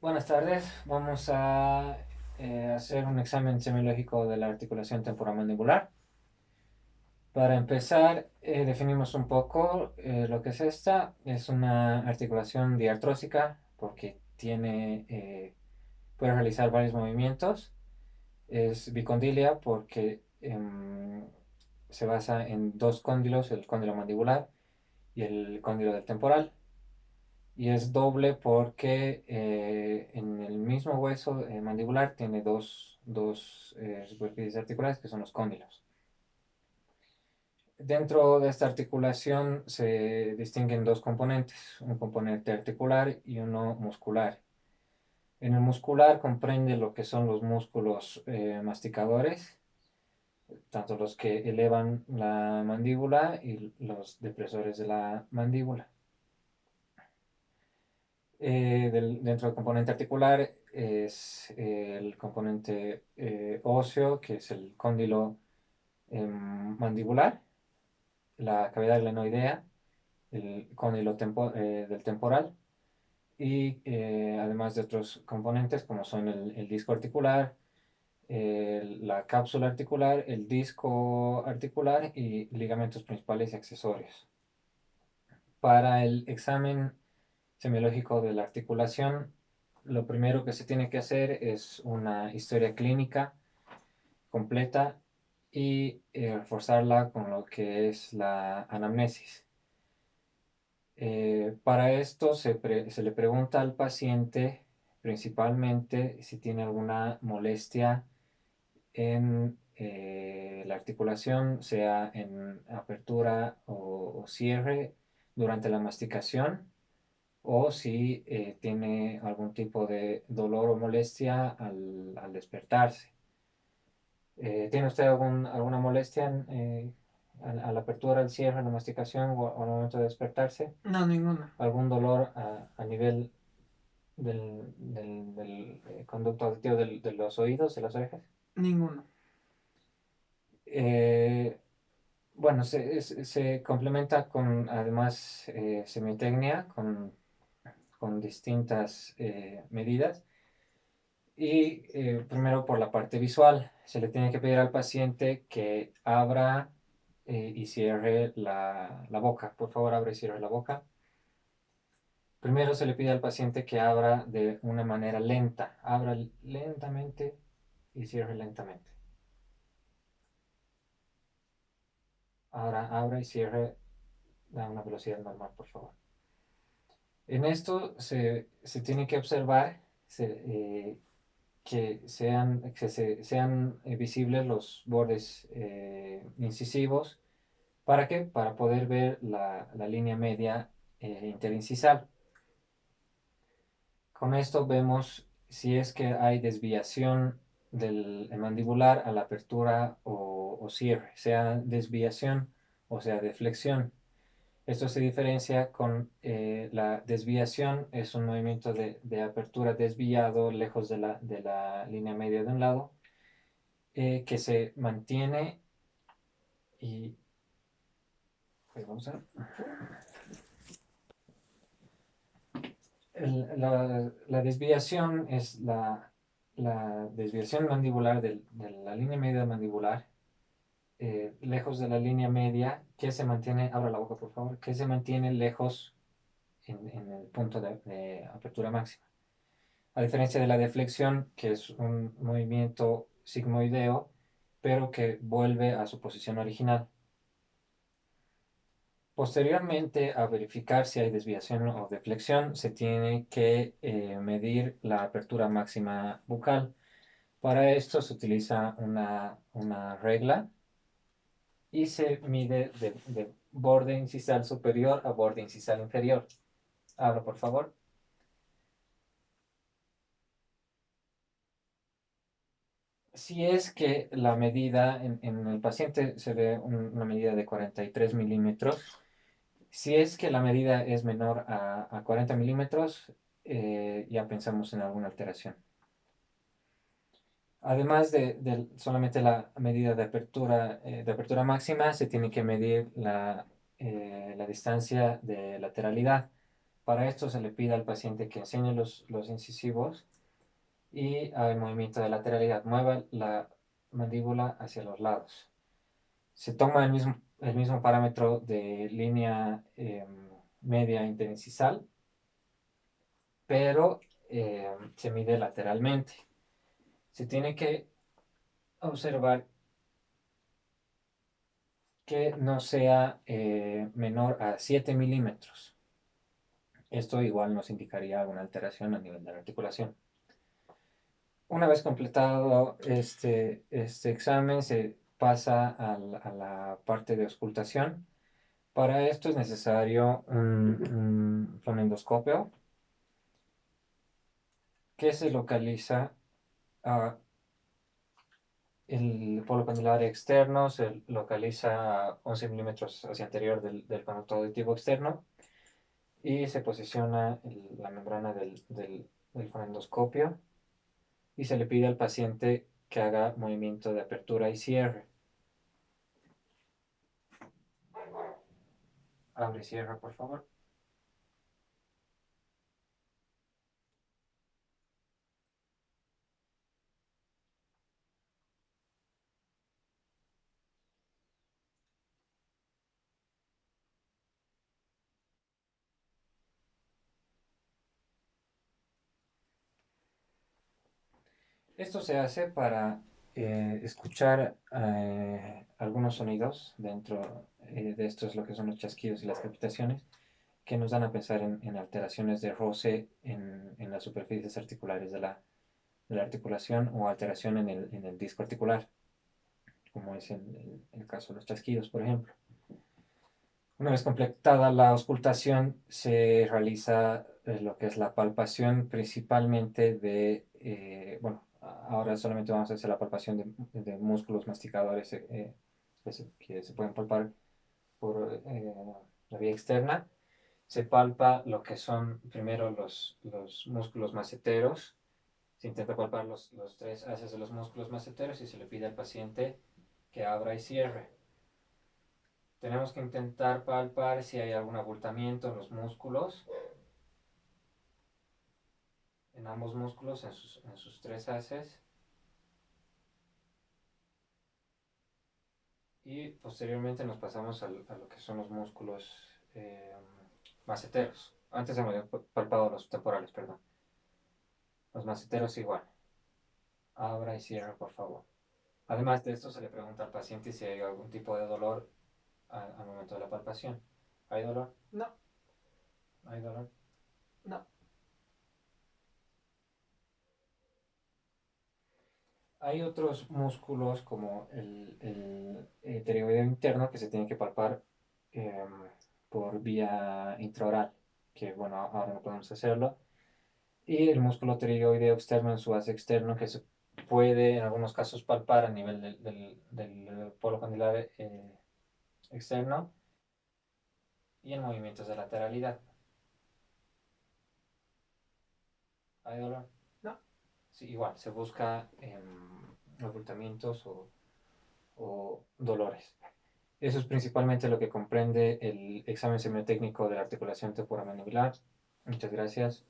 Buenas tardes, vamos a hacer un examen semiológico de la articulación temporomandibular. Para empezar, definimos un poco lo que es esta. Es una articulación diartrósica porque puede realizar varios movimientos. Es bicondilia porque se basa en dos cóndilos, el cóndilo mandibular y el cóndilo del temporal. Y es doble porque en el mismo hueso mandibular tiene dos superficies articulares que son los cóndilos. Dentro de esta articulación se distinguen dos componentes, un componente articular y uno muscular. En el muscular comprende lo que son los músculos masticadores, tanto los que elevan la mandíbula y los depresores de la mandíbula. Dentro del componente articular es el componente óseo, que es el cóndilo mandibular, la cavidad glenoidea, el cóndilo del temporal y además de otros componentes como son el disco articular, la cápsula articular, el disco articular y ligamentos principales y accesorios. Para el examen semiológico de la articulación, lo primero que se tiene que hacer es una historia clínica completa y reforzarla con lo que es la anamnesis. Para esto se le pregunta al paciente principalmente si tiene alguna molestia en la articulación, sea en apertura o cierre durante la masticación o si tiene algún tipo de dolor o molestia al despertarse. ¿Tiene usted alguna molestia a la apertura, al cierre, a la masticación o al momento de despertarse? No, ninguna. ¿Algún dolor a nivel del conducto auditivo de los oídos, de las orejas? Ninguno. Eh, bueno, se complementa con además semitecnia, con distintas medidas. Y primero por la parte visual, se le tiene que pedir al paciente que abra y cierre la boca. Por favor, abre y cierre la boca. Primero se le pide al paciente que abra de una manera lenta. Abra lentamente y cierre lentamente. Ahora abra y cierre a una velocidad normal, por favor. En esto se tiene que observar que sean visibles los bordes incisivos. ¿Para qué? Para poder ver la línea media interincisal. Con esto vemos si es que hay desviación del mandibular a la apertura o cierre, sea desviación o sea deflexión. Esto se diferencia con la desviación, es un movimiento de apertura desviado lejos de la línea media de un lado, que se mantiene y pues vamos a la desviación es la desviación mandibular de la línea media mandibular, lejos de la línea media, que se mantiene, abra la boca por favor, que se mantiene lejos en el punto de apertura máxima. A diferencia de la deflexión, que es un movimiento sigmoideo, pero que vuelve a su posición original. Posteriormente, a verificar si hay desviación o deflexión, se tiene que medir la apertura máxima bucal. Para esto se utiliza una regla y se mide de borde incisal superior a borde incisal inferior. Abra, por favor. Si es que la medida en el paciente se ve una medida de 43 milímetros, si es que la medida es menor a 40 milímetros, ya pensamos en alguna alteración. Además de solamente la medida de apertura máxima, se tiene que medir la distancia de lateralidad. Para esto se le pide al paciente que enseñe los incisivos y haga el movimiento de lateralidad, mueva la mandíbula hacia los lados. Se toma el mismo parámetro de línea media interincisal, pero se mide lateralmente. Se tiene que observar que no sea menor a 7 milímetros. Esto igual nos indicaría alguna alteración a nivel de la articulación. Una vez completado este examen, se pasa a la parte de auscultación. Para esto es necesario un fonendoscopio que se localiza a el polo candilar externo, se localiza a 11 milímetros hacia anterior del conducto auditivo externo y se posiciona la membrana del fonendoscopio y se le pide al paciente que haga movimiento de apertura y cierre. Abre y cierra, por favor. Esto se hace para escuchar algunos sonidos dentro de estos, lo que son los chasquidos y las crepitaciones, que nos dan a pensar en alteraciones de roce en las superficies articulares de la articulación o alteración en el disco articular, como es el caso de los chasquidos, por ejemplo. Una vez completada la auscultación, se realiza lo que es la palpación principalmente bueno, ahora solamente vamos a hacer la palpación de músculos masticadores que se pueden palpar por la vía externa. Se palpa lo que son primero los músculos maceteros. Se intenta palpar los tres haces de los músculos maceteros y se le pide al paciente que abra y cierre. Tenemos que intentar palpar si hay algún abultamiento en los músculos, en ambos músculos, en sus tres haces. Y posteriormente nos pasamos a lo que son los músculos maceteros. Antes hemos palpado los temporales, perdón. Los maceteros igual. Abra y cierra, por favor. Además de esto, se le pregunta al paciente si hay algún tipo de dolor al momento de la palpación. ¿Hay dolor? No. ¿Hay dolor? No. Hay otros músculos como el pterigoideo interno que se tienen que palpar eh, por vía intraoral, que bueno, ahora no podemos hacerlo. Y el músculo pterigoideo externo en su base externo que se puede en algunos casos palpar a nivel del polo condilar externo y en movimientos de lateralidad. ¿Hay dolor? No. Sí, igual, se busca ocultamientos o dolores. Eso es principalmente lo que comprende el examen semiotécnico de la articulación temporomandibular. Muchas gracias.